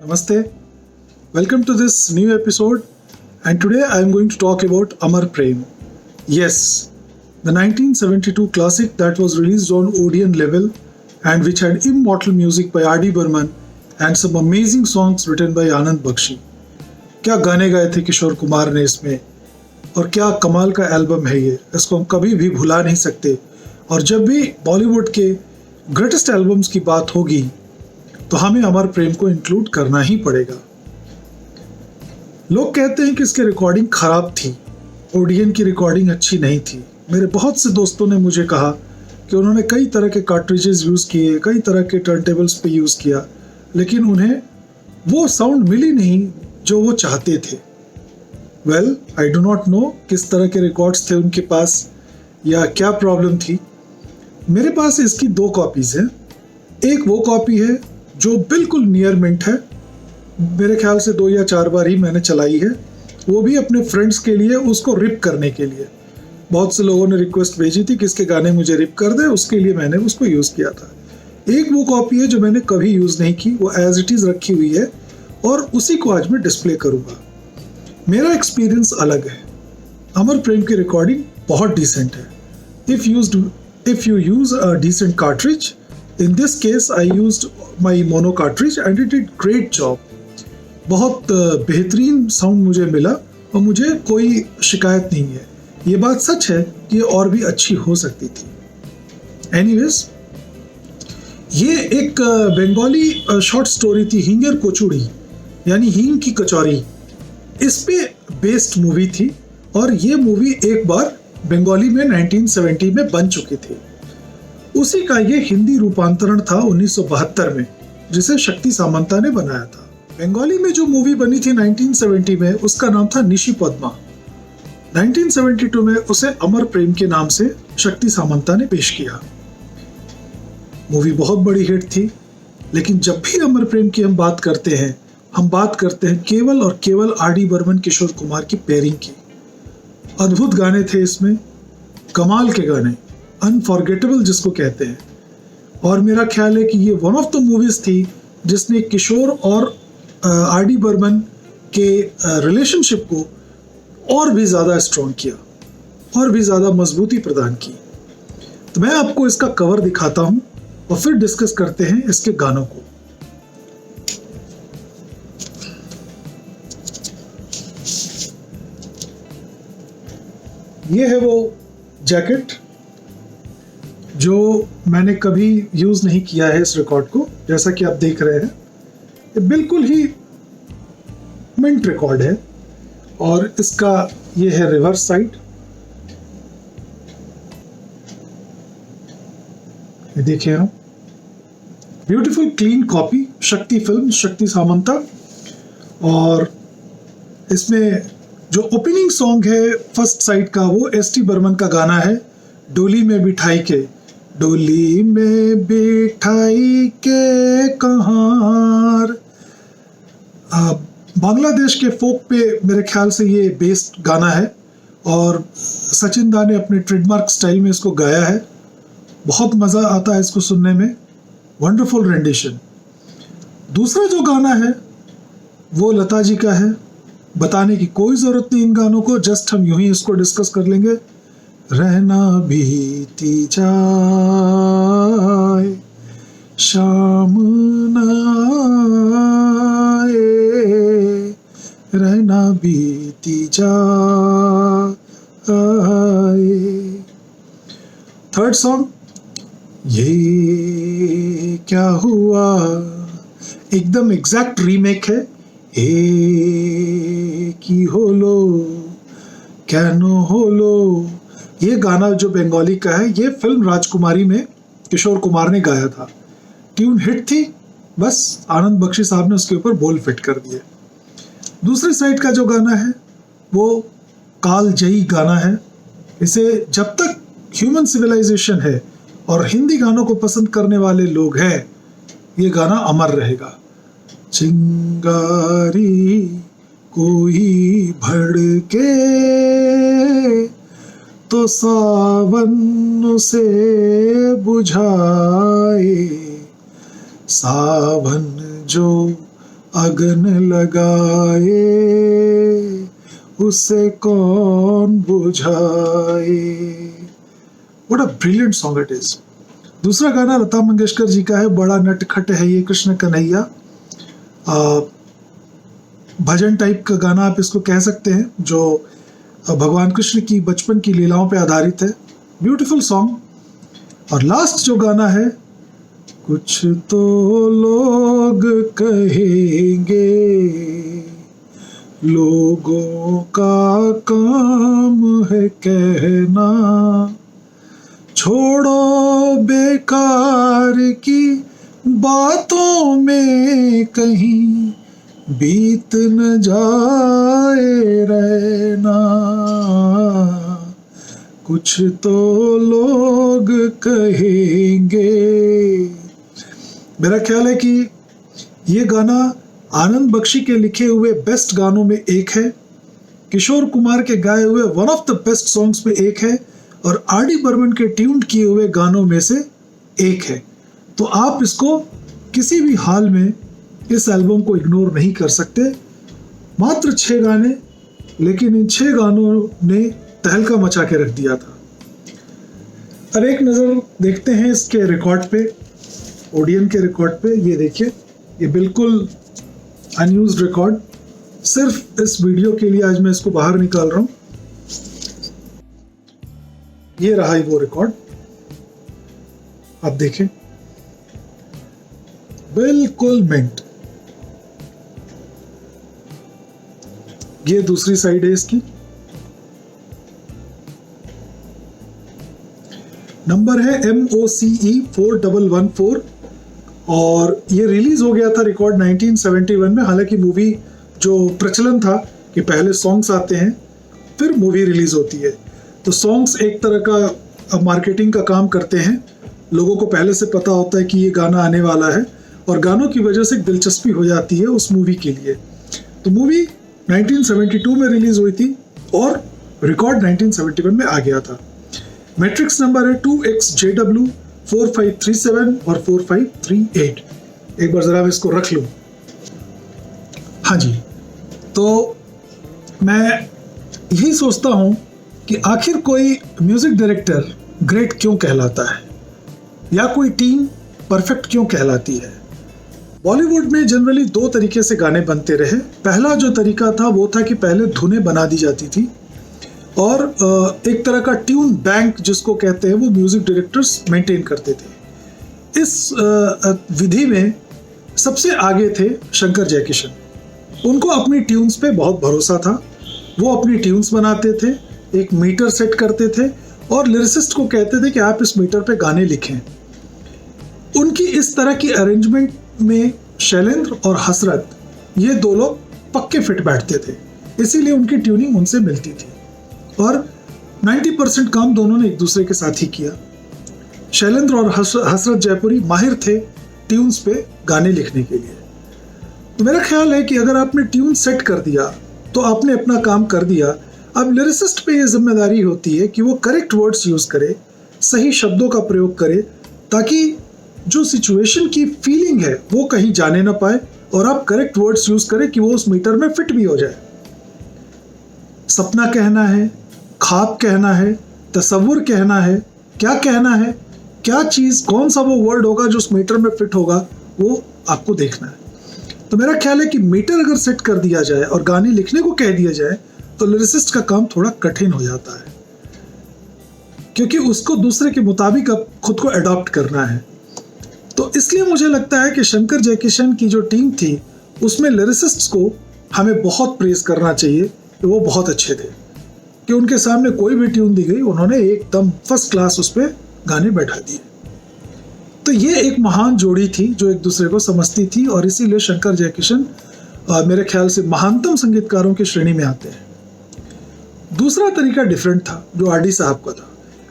Namaste. Welcome to this new episode. And today I am going to talk about Amar Prem. Yes, the 1972 classic that was released on Odeon level and which had immortal music by R.D. Burman and some amazing songs written by Anand Bakshi. क्या गाने गाए थे किशोर कुमार ने इसमें और क्या कमाल का एल्बम है ये, इसको हम कभी भी भुला नहीं सकते। और जब भी बॉलीवुड के ग्रेटेस्ट एल्बम्स की बात होगी तो हमें अमर प्रेम को इंक्लूड करना ही पड़ेगा। लोग कहते हैं कि इसकी रिकॉर्डिंग खराब थी, ओडियन की रिकॉर्डिंग अच्छी नहीं थी। मेरे बहुत से दोस्तों ने मुझे कहा कि उन्होंने कई तरह के कार्ट्रिजेस यूज़ किए, कई तरह के टर्नटेबल्स पे यूज़ किया, लेकिन उन्हें वो साउंड मिली नहीं जो वो चाहते थे। Well, I do not know किस तरह के रिकॉर्ड्स थे उनके पास या क्या प्रॉब्लम थी। मेरे पास इसकी 2 कॉपीज़ हैं। एक वो कॉपी है जो बिल्कुल नियर मिंट है, मेरे ख्याल से 2 या 4 बार ही मैंने चलाई है, वो भी अपने फ्रेंड्स के लिए, उसको रिप करने के लिए। बहुत से लोगों ने रिक्वेस्ट भेजी थी कि इसके गाने मुझे रिप कर दे, उसके लिए मैंने उसको यूज़ किया था। एक वो कॉपी है जो मैंने कभी यूज़ नहीं की, वो एज इट इज़ रखी हुई है और उसी को आज मैं डिस्प्ले करूँगा। मेरा एक्सपीरियंस अलग है। अमर प्रेम की रिकॉर्डिंग बहुत डिसेंट है। If you use a decent cartridge, in this case I used my mono cartridge and it did great job. बहुत बेहतरीन साउंड मुझे मिला और मुझे कोई शिकायत नहीं है। ये बात सच है कि ये और भी अच्छी हो सकती थी। एनीवेज, ये एक बंगाली शॉर्ट स्टोरी थी, हिंगर कोचुड़ी यानी हींग की कचौरी। इस पे बेस्ड मूवी थी और ये मूवी एक बार बंगाली में 1970 में बन चुकी थी। उसी का ये हिंदी रूपांतरण था 1972 में, जिसे शक्ति सामंता ने बनाया था। बंगाली में जो मूवी बनी थी 1970 में, उसका नाम था निशी पद्मा। 1972 में उसे अमर प्रेम के नाम से शक्ति सामंता ने पेश किया। मूवी बहुत बड़ी हिट थी, लेकिन जब भी अमर प्रेम की हम बात करते हैं केवल और केवल R.D. बर्मन किशोर कुमार की पेयरिंग की। अद्भुत गाने थे इसमें, कमाल के गाने, अनफॉरगेटेबल जिसको कहते हैं। और मेरा ख्याल है कि ये वन ऑफ द मूवीज थी जिसने किशोर और R.D. बर्मन के रिलेशनशिप को और भी ज़्यादा स्ट्रॉन्ग किया, और भी ज़्यादा मजबूती प्रदान की। तो मैं आपको इसका कवर दिखाता हूँ और फिर डिस्कस करते हैं इसके गानों को। ये है वो जैकेट जो मैंने कभी यूज़ नहीं किया है इस रिकॉर्ड को, जैसा कि आप देख रहे हैं। ये बिल्कुल ही मिंट रिकॉर्ड है और इसका ये है रिवर्स साइड। ये देखिए आप, ब्यूटीफुल क्लीन कॉपी, शक्ति फिल्म, शक्ति सामंता। और इसमें जो ओपनिंग सॉन्ग है फर्स्ट साइड का, वो S.T. बर्मन का गाना है, डोली में बिठाई के। डोली में बिठाई के कहार। बांग्लादेश के फोक पे मेरे ख्याल से ये बेस्ड गाना है और सचिन दा ने अपने ट्रेडमार्क स्टाइल में इसको गाया है। बहुत मज़ा आता है इसको सुनने में, वंडरफुल रेंडिशन। दूसरा जो गाना है वो लता जी का है, बताने की कोई ज़रूरत नहीं इन गानों को, जस्ट हम यूं ही इसको डिस्कस कर लेंगे। रहना बीती जाए शाम न आए, रहना बीती जाए। थर्ड सॉन्ग, ये क्या हुआ, एकदम एग्जैक्ट रीमेक है। की होलो कैनो होलो, ये गाना जो बंगाली का है, ये फिल्म राजकुमारी में किशोर कुमार ने गाया था। ट्यून हिट थी, बस आनंद बख्शी साहब ने उसके ऊपर बोल फिट कर दिए। दूसरी साइड का जो गाना है वो कालजयी गाना है। इसे जब तक ह्यूमन सिविलाइजेशन है और हिंदी गानों को पसंद करने वाले लोग हैं, ये गाना अमर रहेगा। चिंगारी कोई भड़के तो सावन उसे बुझाए, सावन जो अगन लगाए उसे कौन बुझाए। What a brilliant song it is. दूसरा गाना लता मंगेशकर जी का है, बड़ा नटखट है ये कृष्ण कन्हैया। भजन टाइप का गाना आप इसको कह सकते हैं, जो भगवान कृष्ण की बचपन की लीलाओं पे आधारित है। Beautiful song. और लास्ट जो गाना है, कुछ तो लोग कहेंगे, लोगों का काम है कहना, छोड़ो बेकार की बातों में कहीं बीत न जाए रहना, कुछ तो लोग कहेंगे। मेरा ख्याल है कि ये गाना आनंद बख्शी के लिखे हुए बेस्ट गानों में एक है, किशोर कुमार के गाए हुए one of the best songs में एक है, और आर डी बर्मन के ट्यून किए हुए गानों में से एक है। तो आप इसको किसी भी हाल में इस एल्बम को इग्नोर नहीं कर सकते। मात्र 6 गाने, लेकिन इन 6 गानों ने तहलका मचा के रख दिया था। अब एक नज़र देखते हैं इसके रिकॉर्ड पे, ओडियन के रिकॉर्ड पे। ये देखिए, ये बिल्कुल अनयूज्ड रिकॉर्ड, सिर्फ इस वीडियो के लिए आज मैं इसको बाहर निकाल रहा हूँ। ये रहा ही वो रिकॉर्ड, आप देखें, बिल्कुल मिंट। ये दूसरी साइड है इसकी। नंबर है MOCE 4114 और ये रिलीज हो गया था रिकॉर्ड 1971 में। हालांकि मूवी जो प्रचलन था कि पहले सॉन्ग्स आते हैं फिर मूवी रिलीज होती है, तो सॉन्ग्स एक तरह का मार्केटिंग का काम करते हैं। लोगों को पहले से पता होता है कि ये गाना आने वाला है और गानों की वजह से एक दिलचस्पी हो जाती है उस मूवी के लिए। तो मूवी 1972 में रिलीज हुई थी और रिकॉर्ड 1971 में आ गया था। मैट्रिक्स नंबर है 2XJW 4537 और 4538। एक बार जरा मैं इसको रख लूं। हाँ जी, तो मैं यही सोचता हूं कि आखिर कोई म्यूजिक डायरेक्टर ग्रेट क्यों कहलाता है या कोई टीम परफेक्ट क्यों कहलाती है। बॉलीवुड में जनरली 2 तरीके से गाने बनते रहे। पहला जो तरीका था वो था कि पहले धुनें बना दी जाती थी और एक तरह का ट्यून बैंक जिसको कहते हैं वो म्यूजिक डायरेक्टर्स मेंटेन करते थे। इस विधि में सबसे आगे थे शंकर जयकिशन। उनको अपनी ट्यून्स पे बहुत भरोसा था। वो अपनी ट्यून्स बनाते थे, एक मीटर सेट करते थे और लिरिसिस्ट को कहते थे कि आप इस मीटर पे गाने लिखें। उनकी इस तरह की अरेंजमेंट में शैलेंद्र और हसरत, ये 2 लोग पक्के फिट बैठते थे, इसीलिए उनकी ट्यूनिंग उनसे मिलती थी और 90% काम दोनों ने एक दूसरे के साथ ही किया। शैलेंद्र और हसरत जयपुरी माहिर थे ट्यून्स पे गाने लिखने के लिए। तो मेरा ख्याल है कि अगर आपने ट्यून सेट कर दिया तो आपने अपना काम कर दिया। अब लिरिसिस्ट पे ये जिम्मेदारी होती है कि वो करेक्ट वर्ड्स यूज करे, सही शब्दों का प्रयोग करे, ताकि जो सिचुएशन की फीलिंग है वो कहीं जाने ना पाए और आप करेक्ट वर्ड्स यूज करें कि वो उस मीटर में फिट भी हो जाए। सपना कहना है, ख्वाब कहना है, तसव्वुर कहना है, क्या कहना है, क्या चीज़, कौन सा वो वर्ड होगा जो उस मीटर में फिट होगा, वो आपको देखना है। तो मेरा ख्याल है कि मीटर अगर सेट कर दिया जाए और गाने लिखने को कह दिया जाए तो लिरिसिस्ट का काम थोड़ा कठिन हो जाता है, क्योंकि उसको दूसरे के मुताबिक अब खुद को अडॉप्ट करना है। तो इसलिए मुझे लगता है कि शंकर जयकिशन की जो टीम थी उसमें लिरिसिस्ट्स को हमें बहुत प्रेज करना चाहिए कि वो बहुत अच्छे थे, कि उनके सामने कोई भी ट्यून दी गई उन्होंने एकदम फर्स्ट क्लास उस पर गाने बैठा दिए। तो ये एक महान जोड़ी थी जो एक दूसरे को समझती थी और इसीलिए शंकर जयकिशन मेरे ख्याल से महानतम संगीतकारों की श्रेणी में आते हैं। दूसरा तरीका डिफरेंट था जो आरडी साहब का था।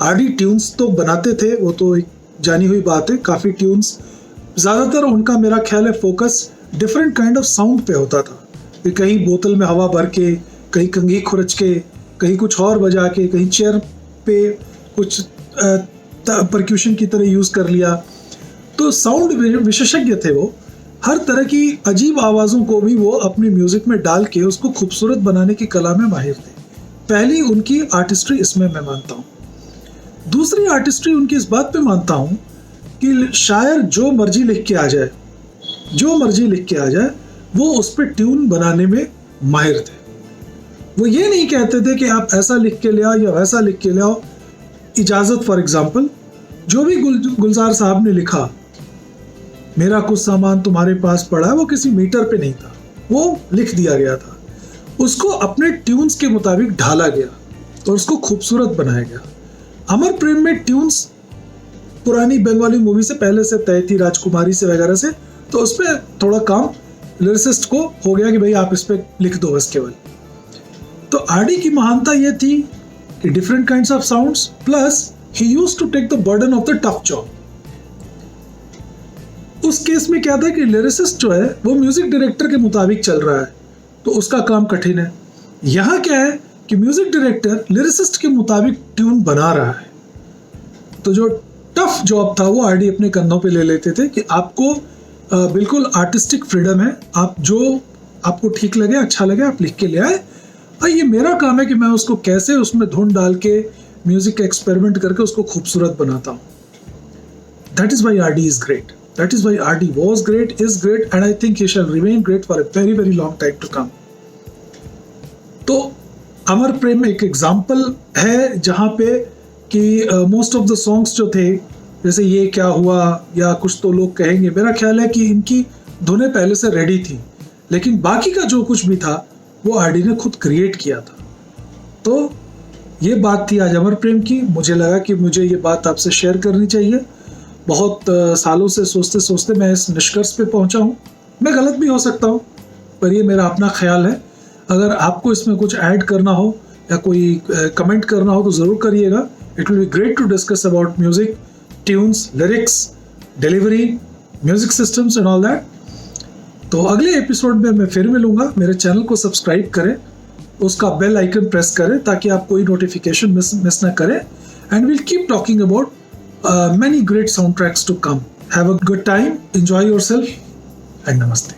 आरडी ट्यून्स तो बनाते थे, वो तो एक जानी हुई बात है, काफ़ी ट्यून्स। ज़्यादातर उनका मेरा ख्याल है focus different kind of sound पे होता था कि कहीं बोतल में हवा भर के, कहीं कंघी खुरच के, कहीं कुछ और बजा के, कहीं चेयर पे कुछ परक्यूशन की तरह यूज़ कर लिया। तो साउंड विशेषज्ञ थे वो। हर तरह की अजीब आवाज़ों को भी वो अपनी म्यूज़िक में डाल के उसको खूबसूरत बनाने की कला में माहिर थे। पहली उनकी आर्टिस्ट्री इसमें मैं मानता हूँ। दूसरी आर्टिस्ट्री उनकी इस बात पे मानता हूँ कि शायर जो मर्जी लिख के आ जाए, जो मर्जी लिख के आ जाए, वो उस पर ट्यून बनाने में माहिर थे। वो ये नहीं कहते थे कि आप ऐसा लिख के ले आओ या वैसा लिख के ले आओ। इजाज़त फॉर एग्जांपल, जो भी गुलजार साहब ने लिखा, मेरा कुछ सामान तुम्हारे पास पड़ा है, वो किसी मीटर पे नहीं था, वो लिख दिया गया था। उसको अपने ट्यून्स के मुताबिक ढाला गया और उसको खूबसूरत बनाया गया। अमर प्रेम में ट्यून्स पुरानी बंगाली मूवी से पहले से तय थी, राजकुमारी से वगैरह से, तो उस पर थोड़ा काम लिरिसिस्ट को हो गया कि भाई आप इस पर लिख दो बस केवल। तो आरडी की महानता ये थी कि different kinds of sounds, plus he used to take the burden of the tough job. उस केस में क्या था कि लिरिसिस्ट जो है वो म्यूजिक डायरेक्टर के मुताबिक चल रहा है, तो उसका काम कठिन है। यहाँ क्या है कि म्यूजिक डायरेक्टर लिरिसिस्ट के मुताबिक ट्यून बना रहा है, तो जो टफ जॉब था वो आरडी अपने कंधों पे ले लेते थे कि आपको बिल्कुल आर्टिस्टिक फ्रीडम है, आप जो आपको ठीक लगे, अच्छा लगे, आप लिख के ले आए, और ये मेरा काम है कि मैं उसको कैसे उसमें धुन डाल के म्यूजिक का एक्सपेरिमेंट करके उसको खूबसूरत बनाता हूँ। That is why RD is great, that is why RD was great, is great, and I think he shall remain great for a very very long time to come. तो अमर प्रेम एक एग्जाम्पल है जहाँ पे कि मोस्ट ऑफ द सॉन्ग्स जो थे, जैसे ये क्या हुआ या कुछ तो लोग कहेंगे, मेरा ख्याल है कि इनकी धुनें पहले से रेडी थी, लेकिन बाकी का जो कुछ भी था वो आरडी ने खुद क्रिएट किया था। तो ये बात थी आज अमर प्रेम की। मुझे लगा कि मुझे ये बात आपसे शेयर करनी चाहिए। बहुत सालों से सोचते सोचते मैं इस निष्कर्ष पे पहुंचा हूँ। मैं गलत भी हो सकता हूँ, पर ये मेरा अपना ख्याल है। अगर आपको इसमें कुछ ऐड करना हो या कोई कमेंट करना हो तो ज़रूर करिएगा। It will be great to discuss about music, tunes, lyrics, delivery, music systems and all that. तो अगले एपिसोड में मैं फिर मिलूंगा। मेरे चैनल को सब्सक्राइब करें, उसका बेल आइकन प्रेस करें ताकि आप कोई नोटिफिकेशन मिस ना करें। And will keep talking about many great soundtracks to come. Have a good time, enjoy yourself, and namaste.